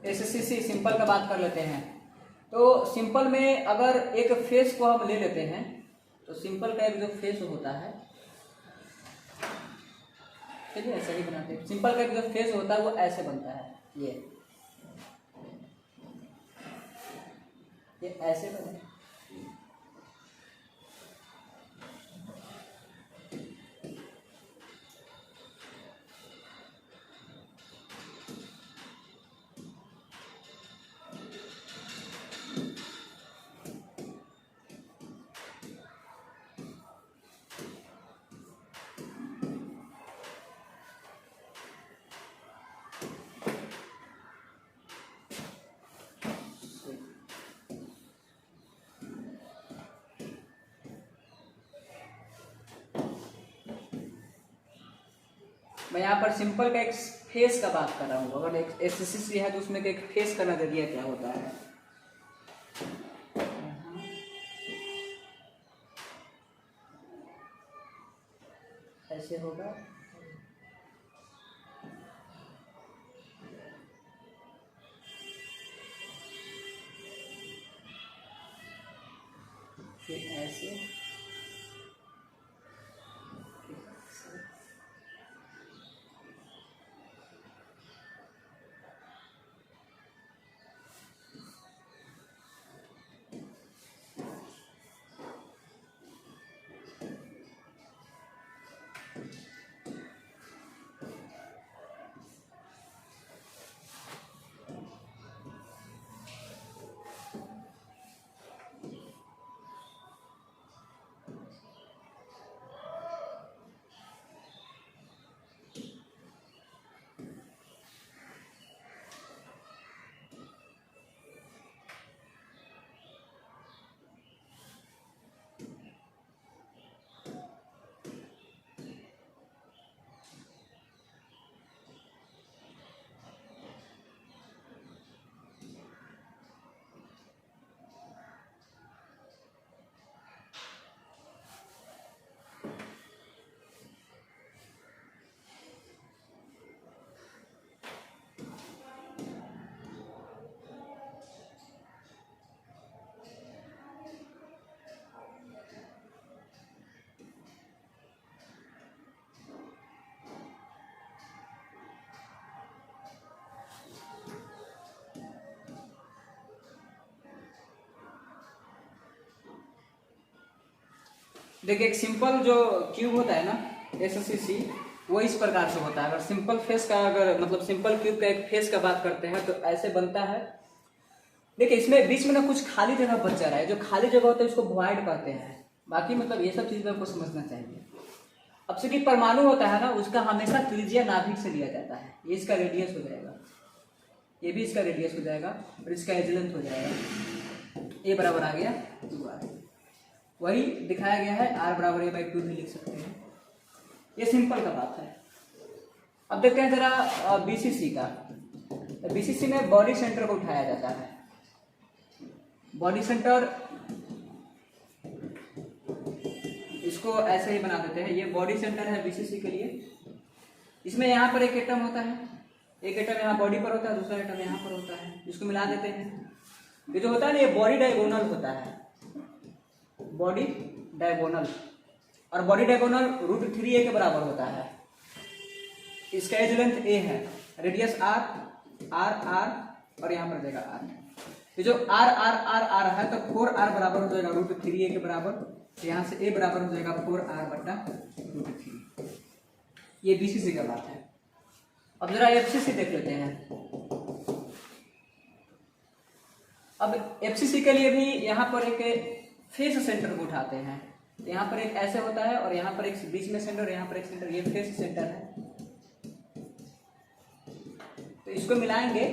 SCC सिंपल का बात कर लेते हैं। तो सिंपल में अगर एक फेस को हम ले लेते हैं तो सिंपल का एक जो फेस होता है, चलिए ऐसा ही बनाते हैं। सिंपल का एक जो फेस होता है वो ऐसे बनता है, ये ऐसे बने। मैं यहाँ पर सिंपल का एक फेस का बात कर रहा हूँ। अगर एक SCC है तो उसमें एक फेस का नजरिया क्या होता है। ऐसे होगा, फिर ऐसे, देखिए एक सिंपल जो क्यूब होता है ना SCC, वो इस प्रकार से होता है। अगर सिंपल फेस का, अगर मतलब सिंपल क्यूब का एक फेस का बात करते हैं तो ऐसे बनता है। देखिए इसमें बीच में ना कुछ खाली जगह बच जा रहा है, जो खाली जगह होता है उसको वॉइड कहते हैं। बाकी मतलब ये सब चीज आपको समझना चाहिए। अब से कि परमाणु होता है ना, उसका हमेशा त्रिज्या नाभिक से लिया जाता है। ये इसका रेडियस हो जाएगा, ये भी इसका रेडियस हो जाएगा और इसका एज लेंथ हो जाएगा। ए बराबर आ गया 2r, वही दिखाया गया है। r बराबर a/2 भी लिख सकते हैं। ये सिंपल का बात है। अब देखते हैं जरा BCC का। BCC में बॉडी सेंटर को उठाया जाता है। बॉडी सेंटर इसको ऐसे ही बना देते हैं। ये बॉडी सेंटर है BCC के लिए। इसमें यहाँ पर एक एटम होता है, एक एटम यहाँ बॉडी पर होता है, दूसरा एटम यहाँ पर होता है। इसको मिला देते हैं। ये जो होता है ना, ये बॉडी डायगोनल होता है, बॉडी डायगोनल। और बॉडी डायगोनल √3a के बराबर होता है। इसका एज लेंथ a है, रेडियस r और यहाँ पर देगा r। ये जो r है तो 4r बराबर हो जाएगा √3a के बराबर। यहाँ से a बराबर हो जाएगा 4r/√3। ये BCC का बात है। अब जरा FCC देख लेते हैं। अब FCC के लिए भी यहाँ पर एक फेस सेंटर को उठाते हैं। यहाँ पर एक ऐसे होता है और यहाँ पर एक बीच में सेंटर, यहाँ पर एक सेंटर। ये फेस सेंटर है, तो इसको मिलाएंगे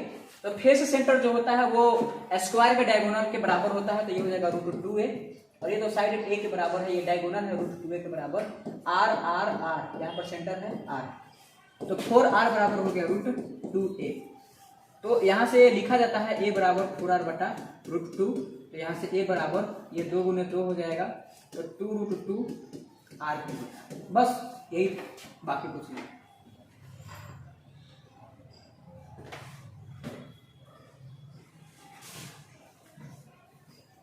तो फेस सेंटर जो होता है वो स्क्वायर के डायगोनल के बराबर होता है, तो ये हो जाएगा √2a, और ये तो साइड a के बराबर है, ये डायगोनल है √2a के बराबर, r यहाँ पर सेंटर है r, तो 4r बराबर हो गया √2a। तो यहाँ से लिखा जाता है a बराबर 4r बटा √2, तो यहाँ से a बराबर ये 2 गुने 2 हो जाएगा, तो 2√2r के लिए, बस यही, बाकी कुछ नहीं।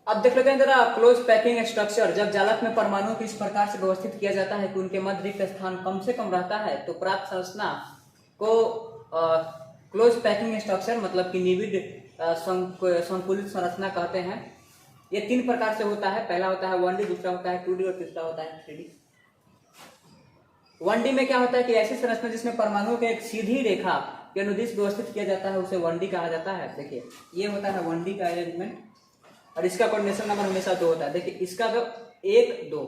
अब देख लेते हैं जरा क्लोज पैकिंग स्ट्रक्चर। जब जालक में परमाणुओं को इस प्रकार से व्यवस्थित किया जाता है कि उनके मध्य रिक्त स्थान कम से कम रहता है, तो प्राप्त संरचना को क्लोज पैकिंग स्ट्रक्चर मतलब कि निविड संकुलित संरचना कहते हैं। ये 3 प्रकार से होता है, पहला होता है 1D, दूसरा होता है 2D और तीसरा होता है 3D। 1D में क्या होता है कि ऐसी संरचना जिसमें परमाणुओं के एक सीधी रेखा के अनुदिश व्यवस्थित किया जाता है उसे 1D कहा जाता है। देखिए ये होता है 1D का अरेंजमेंट, और इसका कोऑर्डिनेशन नंबर हमेशा 2 होता है। देखिए इसका जो 1 2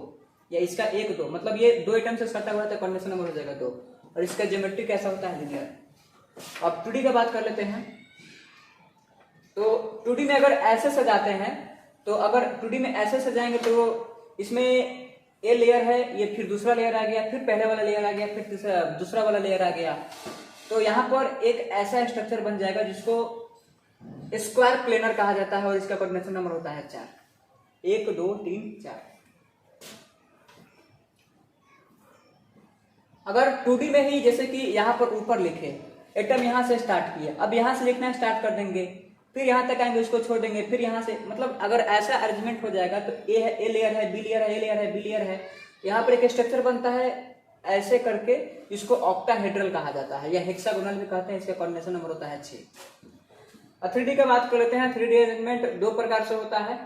या इसका 1 2 मतलब ये 2 आइटम से सटा हुआ है, तो कोऑर्डिनेशन नंबर हो जाएगा 2, और इसका ज्योमेट्री कैसा होता है, लीनियर। अब 2D का बात कर लेते हैं, तो 2D में अगर ऐसे सजाते हैं, तो अगर 2D में ऐसे सजाएंगे तो इसमें ए लेयर है, ये फिर दूसरा लेयर आ गया, फिर पहले वाला लेयर आ गया, फिर दूसरा वाला लेयर आ गया, तो यहाँ पर एक ऐसा स्ट्रक्चर बन जाएगा जिसको स्क्वायर प्लेनर कहा जाता है, और इसका कोऑर्डिनेशन नंबर होता है 4, 1 2 3 4। अगर 2D में ही जैसे कि यहाँ पर ऊपर लिखे एटम यहाँ से स्टार्ट किया, अब यहाँ से लिखना स्टार्ट कर देंगे, फिर यहाँ तक आएंगे, उसको छोड़ देंगे, फिर यहाँ से, मतलब अगर ऐसा अरेंजमेंट हो जाएगा तो ए है, ए लेयर है, बी लेयर है, ए लेयर है, बी लेयर है, यहाँ पर एक स्ट्रक्चर बनता है ऐसे करके, इसको ऑक्टाहेड्रल कहा जाता है या हेक्सागोनल भी कहते हैं। इसका कोऑर्डिनेशन नंबर होता है 6। 3D का बात कर लेते हैं। 3D अरेंजमेंट 2 प्रकार से होता है।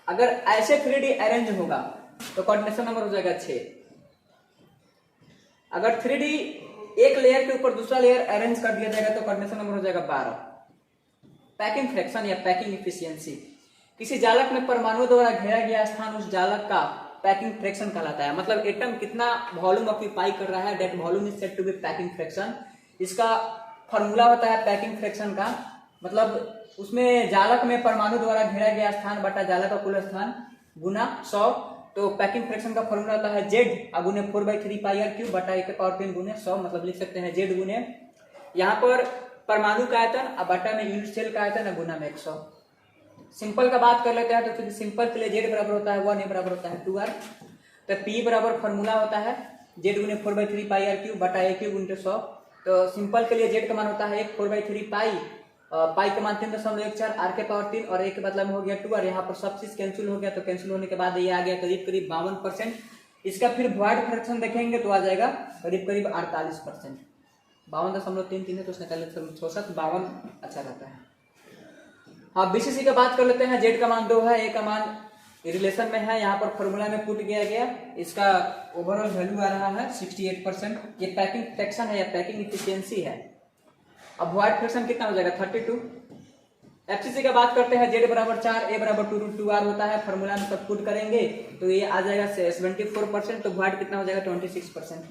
अगर ऐसे 3D अरेंज होगा तो कोऑर्डिनेशन नंबर हो जाएगा 6। अगर 3D एक लेयर के ऊपर दूसरा लेयर अरेंज कर दिया जाएगा तो कोऑर्डिनेशन नंबर हो जाएगा 12। पैकिंग फ्रैक्शन या पैकिंग इफिशियंसी, किसी जालक में परमाणु द्वारा घेरा गया स्थान उस जालक का पैकिंग फ्रैक्शन कहलाता है। मतलब एटम कितना वॉल्यूम ऑक्यूपाई कर रहा है, that volume is said to be packing fraction. इसका फॉर्मूला होता है पैकिंग फ्रैक्शन का, मतलब उसमें जालक में परमाणु द्वारा घेरा गया स्थान बटा जालक का कुल स्थान गुना 100। तो पैकिंग फ्रैक्शन का फॉर्मूला होता है Z गुने 4/3 πr³ बटा 1/3 गुने 100, मतलब लिख सकते हैं Z गुने यहाँ पर परमाणु का आयतन और बटा में यूनिट सेल का आयतन गुना में 100। सिंपल का बात कर लेते हैं, तो फिर सिंपल के लिए Z बराबर होता है 1, A बराबर होता है 2r। तो P बराबर फॉर्मूला होता है Z गुने 4/3 πr³ बटा a³ गुने 100। तो सिंपल के लिए Z का मान होता है 4/3 पाई, पाई का मान 3.14, r के पावर 3 और a के बदला में हो गया 2, और यहाँ पर सब चीज कैंसिल हो गया, तो कैंसिल होने के बाद ये आ गया करीब करीब 52%। इसका फिर वॉइड फ्रैक्शन देखेंगे तो आ जाएगा करीब करीब 48%। 52.33 है तो उसने कल 52 अच्छा रहता है। हाँ, BCC का बात कर लेते हैं। Z का मान 2 है, A का मान रिलेशन में है, यहाँ पर फॉर्मूला में पुट किया गया, इसका ओवरऑल वैल्यू आ रहा है 68%। ये पैकिंग फ्रैक्शन है या पैकिंग इफिशियंसी है। अब वॉइड फ्रैक्शन कितना हो जाएगा 32। FCC का बात करते हैं। Z बराबर 4, A बराबर 2√2r होता है, फॉर्मूला में सब पुट करेंगे तो ये आ जाएगा 74%, तो वॉइड कितना हो जाएगा 26%।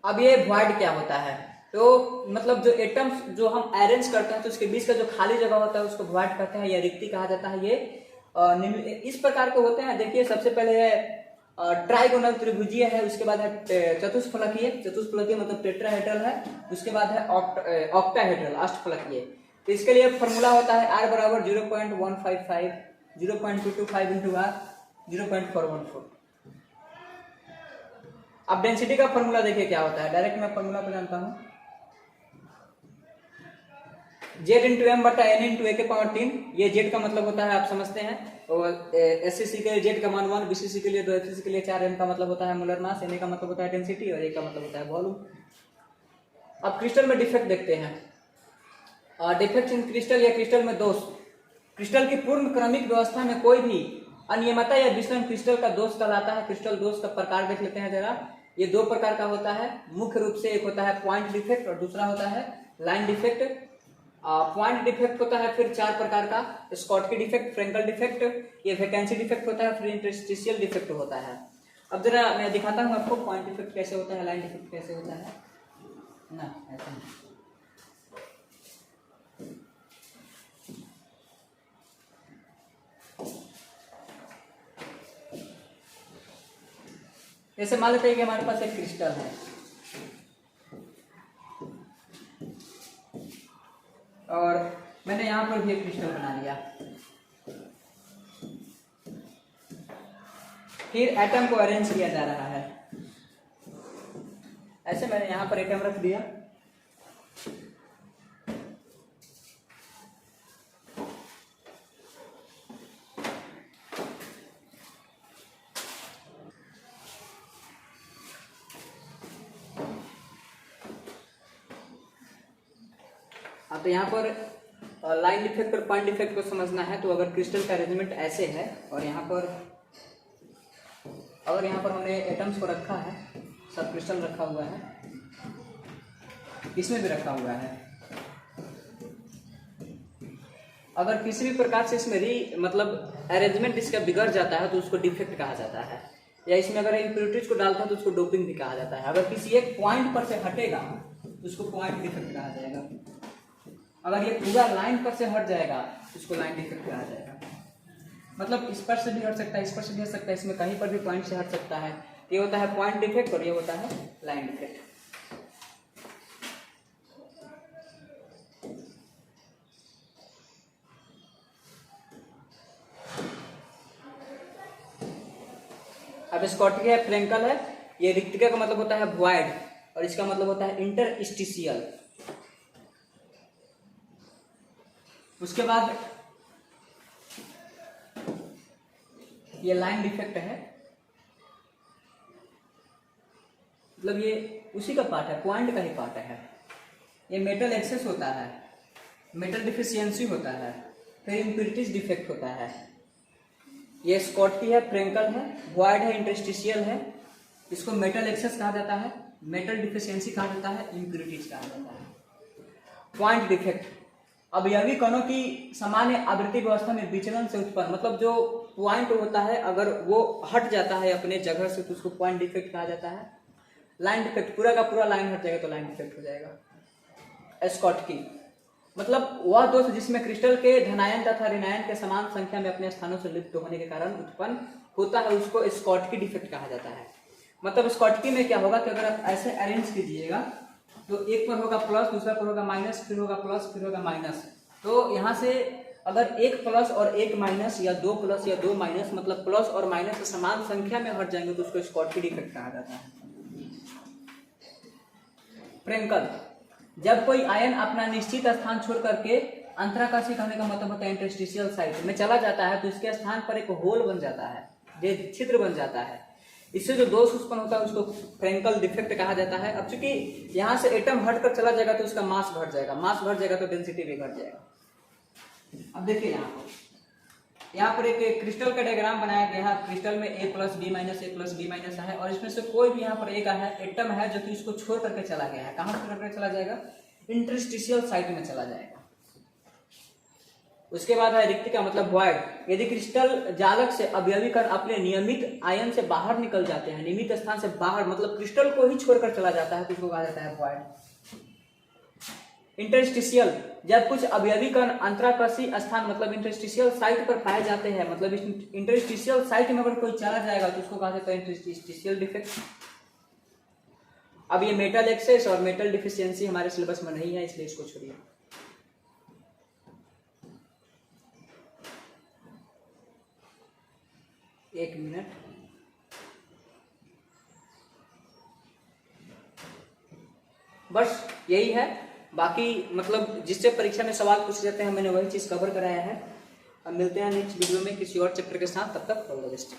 अब ये वॉइड क्या होता है, तो मतलब जो एटम्स जो हम अरेंज करते हैं तो उसके बीच का जो खाली जगह होता है उसको वॉइड कहते हैं या रिक्ति कहा जाता है। ये इस प्रकार के होते हैं। देखिए सबसे पहले है ट्राइगोनल त्रिभुजीय है, उसके बाद है चतुष्फलकीय, चतुष्फलकीय मतलब टेट्राहेड्रल है, उसके बाद है ऑक्टाहेड्रल अष्टफलकीय। तो इसके लिए फॉर्मूला होता है r बराबर 0.155 0.225 इंटू r 0.414। अब डेंसिटी का फॉर्मूला देखिए क्या होता है, डायरेक्ट मैं फॉर्मूला पे जानता हूँ Z इंटू एम बटा n इंटू a के पावर 3। ये Z का मतलब होता है आप समझते हैं, और SCC के लिए Z का मान 1, BCC के लिए 2, FCC के लिए 4, M का मतलब होता है मोलर मास, Na का मतलब होता है डेंसिटी और A का मतलब होता है वॉल्यूम। अब क्रिस्टल में डिफेक्ट देखते हैं। डिफेक्ट इन क्रिस्टल या क्रिस्टल में दोष, क्रिस्टल की पूर्ण क्रमिक व्यवस्था में कोई भी अनियमितता या विचलन क्रिस्टल का दोष कहलाता है। क्रिस्टल दोष का प्रकार देख लेते हैं जरा। ये 2 प्रकार का होता है मुख्य रूप से, एक होता है पॉइंट डिफेक्ट और दूसरा होता है लाइन डिफेक्ट। पॉइंट डिफेक्ट होता है फिर 4 प्रकार का, स्कॉटकी डिफेक्ट, फ्रेंकल डिफेक्ट, ये वैकेंसी डिफेक्ट होता है, फिर इंटरस्टिशियल डिफेक्ट होता है। अब जरा मैं दिखाता हूँ आपको पॉइंट डिफेक्ट कैसे होता है, लाइन डिफेक्ट कैसे होता है ना, ऐसा जैसे मान लेते हैं कि हमारे पास एक क्रिस्टल है और मैंने यहाँ पर भी एक क्रिस्टल बना लिया, फिर एटम को अरेंज किया जा रहा है। ऐसे मैंने यहाँ पर एटम रख दिया, तो यहाँ पर लाइन डिफेक्ट और पॉइंट डिफेक्ट को समझना है। तो अगर क्रिस्टल का अरेंजमेंट ऐसे है और यहाँ पर अगर यहाँ पर हमने एटम्स को रखा है, सब क्रिस्टल रखा हुआ है, इसमें भी रखा हुआ है, अगर किसी भी प्रकार से इसमें मतलब अरेंजमेंट इसका बिगड़ जाता है तो उसको डिफेक्ट कहा जाता है, या इसमें अगर इम्प्योरिटीज को डालता है तो उसको डोपिंग भी कहा जाता है। अगर किसी एक पॉइंट पर से हटेगा तो उसको पॉइंट डिफेक्ट कहा जाएगा, अगर ये पूरा लाइन पर से हट जाएगा तो उसको लाइन डिफेक्ट कहा जाएगा। मतलब इस पर से भी हट सकता है, इस पर से भी हट सकता है, इसमें कहीं पर भी पॉइंट से हट सकता है। ये होता है पॉइंट डिफेक्ट और ये होता है लाइन डिफेक्ट। अब स्कॉटकी है, फ्रेंकल है, ये रिक्तिका का मतलब होता है वॉइड और इसका मतलब होता है इंटरस्टिशियल। उसके बाद ये लाइन डिफेक्ट है, मतलब ये उसी का पार्ट है, पॉइंट का ही पार्ट है। ये मेटल एक्सेस होता है, मेटल डिफिशियंसी होता है, फिर इम्प्योरिटीज डिफेक्ट होता है। ये स्कॉटकी है, फ्रेंकल है, वॉइड है, इंटरस्टिशियल है। इसको मेटल एक्सेस कहा जाता है, मेटल डिफिशियंसी कहा जाता है, इम्प्योरिटीज कहा जाता है। पॉइंट डिफेक्ट अवयवी कणों की सामान्य आवृत्ति व्यवस्था में विचलन से उत्पन्न, मतलब जो पॉइंट होता है अगर वो हट जाता है अपने जगह से तो उसको पॉइंट डिफेक्ट कहा जाता है। लाइन डिफेक्ट, पूरा का पूरा लाइन हट जाएगा तो लाइन डिफेक्ट हो जाएगा। स्कॉटकी मतलब वह दोष जिसमें क्रिस्टल के धनायन तथा ऋणायन के समान संख्या में अपने स्थानों से लिप्त होने के कारण उत्पन्न होता है, उसको स्कॉटकी डिफेक्ट कहा जाता है। मतलब स्कॉटकी में क्या होगा कि अगर आप ऐसे अरेंज कीजिएगा तो एक पर होगा प्लस, दूसरा पर होगा माइनस, फिर होगा प्लस, फिर होगा माइनस। तो यहाँ से अगर एक प्लस और एक माइनस या दो प्लस या दो माइनस, मतलब प्लस और माइनस समान संख्या में हट जाएंगे तो उसको स्कॉटकी डिफेक्ट कहा जाता है। फ्रेंकल जब कोई आयन अपना निश्चित स्थान छोड़ करके अंतराकाशी कहने का मतलब होता है इंटरस्टिशियल साइट में चला जाता है तो इसके स्थान पर एक होल बन जाता है, छिद्र बन जाता है। इससे जो दोष उत्पन्न होता है उसको फ्रेंकल डिफेक्ट कहा जाता है। अब चूंकि यहाँ से एटम हटकर चला जाएगा तो उसका मास घट जाएगा, मास घट जाएगा तो डेंसिटी भी घट जाएगा। अब देखिए यहाँ पर एक क्रिस्टल का डायग्राम बनाया गया है। क्रिस्टल में A plus B minus A plus B minus है और इसमें से कोई भी यहाँ पर एक है एटम है जो कि इसको छोड़ करके चला गया है। कहाँ छोड़ करके चला जाएगा? इंटरस्टिशियल साइट में चला जाएगा। उसके बाद है रिक्तिका मतलब वॉइड। यदि क्रिस्टल जालक से अवयवी कण अपने नियमित आयन से बाहर निकल जाते हैं, नियमित स्थान से बाहर मतलब क्रिस्टल को ही छोड़कर चला जाता है तो इसको कहा जाता है वॉइड। इंटरस्टिशियल जब कुछ अवयवी कण अंतराकाशी स्थान मतलब इंटरस्टिशियल साइट पर पाए जाते हैं, मतलब इंटरस्टिशियल साइट में अगर कोई चला जाएगा तो उसको कहा जाता है इंटरस्टिशियल डिफेक्ट। अब ये मेटल एक्सेस और मेटल डिफिशियंसी हमारे सिलेबस में नहीं है इसलिए इसको छोड़िए। एक मिनट, बस यही है। बाकी मतलब जिससे परीक्षा में सवाल पूछे जाते हैं मैंने वही चीज कवर कराया है। अब मिलते हैं नेक्स्ट वीडियो में किसी और चैप्टर के साथ, तब तक ऑल द बेस्ट।